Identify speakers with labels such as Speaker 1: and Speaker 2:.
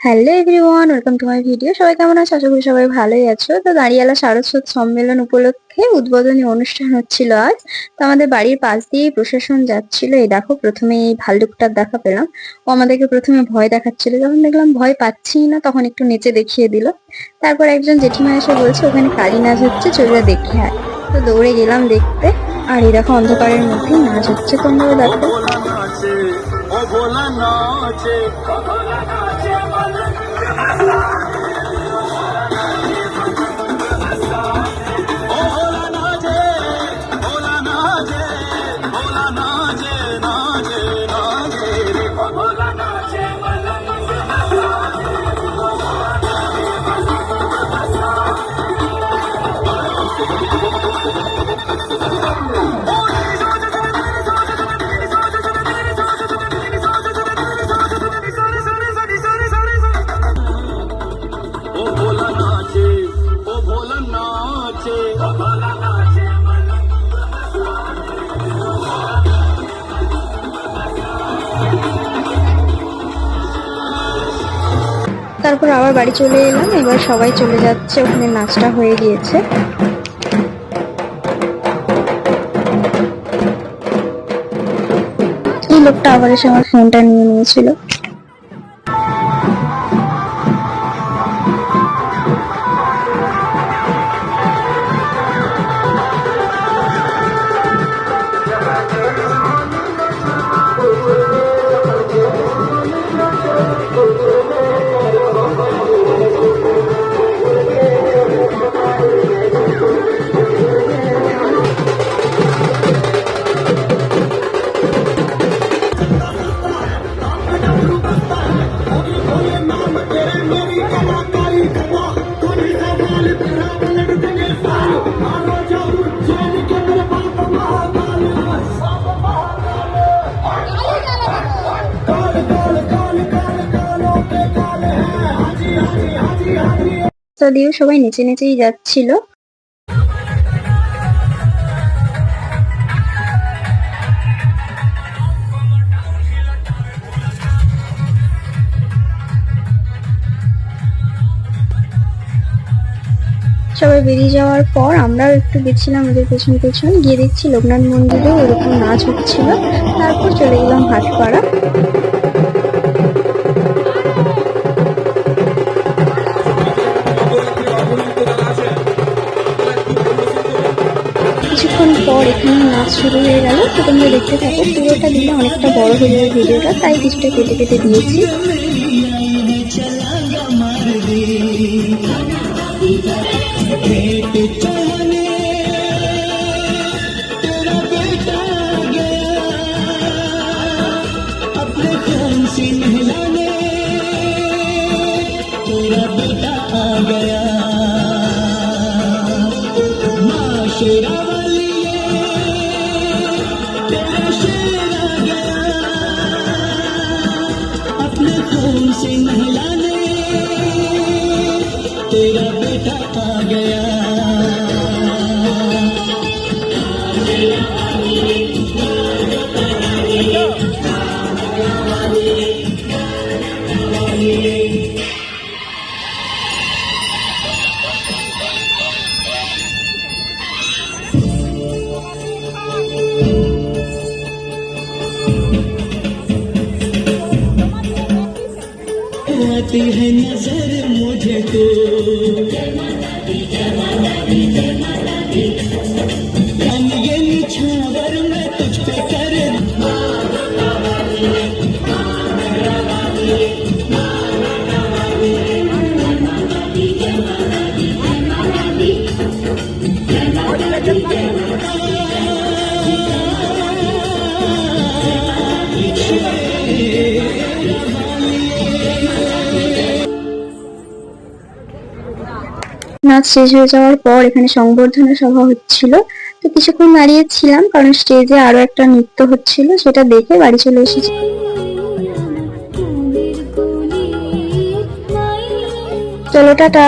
Speaker 1: Hello everyone, welcome to my video. সবাই কেমন আছো? আশা করি সবাই ভালোই আছো। তো দাঁড়িয়ালা সারস্বত সম্মেলন উপলক্ষে উদ্বোধনী অনুষ্ঠান হচ্ছিল আজ। তো আমাদের বাড়ির পাশ দিয়েই প্রশাসন যাচ্ছিল। এই দেখো, প্রথমে এই ভাল্লুকটার দেখা পেলাম। ও আমাদেরকে প্রথমে ভয় দেখাচ্ছিল, যখন দেখলাম ভয় পাচ্ছি না তখন একটু নেচে দেখিয়ে দিল। তারপর একজন জেঠিমা এসে বলছে ওখানে কালী নাচ হচ্ছে, চলে দেখে আয়। তো দৌড়ে গেলাম দেখতে। আর এই দেখো, অন্ধকারের মধ্যেই নাচ হচ্ছে, তোমরাও দেখো। তারপর আবার বাড়ি চলে এলাম। এবার সবাই চলে যাচ্ছে, ওখানে নাচটা হয়ে গিয়েছে। এই লোকটা আবার এসে আমার ফোনটা নিয়ে নিয়েছিল। যদিও সবাই নেচে নেচেই যাচ্ছিল। সবাই বেরিয়ে যাওয়ার পর আমরাও একটু গেছিলাম ওদের পেছন পেছন, গিয়ে দেখছি লোকনাথ মন্দিরে এরকম নাচ হচ্ছিল। তারপর চলে গেলাম হাটপাড়া। কিছুক্ষণ পর এখানে নাচ শুরু হয়ে গেল। তো তোমরা দেখতে থাকো, পুরোটা দিলে অনেকটা বড় হয়ে যাবে ভিডিওটা, তাই কিছুটা কেটে কেটে দিয়েছি।
Speaker 2: तेरा बेटा आ गया। आती है नजर मुझे तो हम ये निछावर मैं तुझ पे कर
Speaker 1: নাচ শেষ হয়ে যাওয়ার পর এখানে সংবর্ধনা সভা হচ্ছিল। তো কিছুক্ষণ দাঁড়িয়েছিলাম, কারণ স্টেজে আরো একটা নৃত্য হচ্ছিল, সেটা দেখে বাড়ি চলে এসেছি। চলো, টাটা।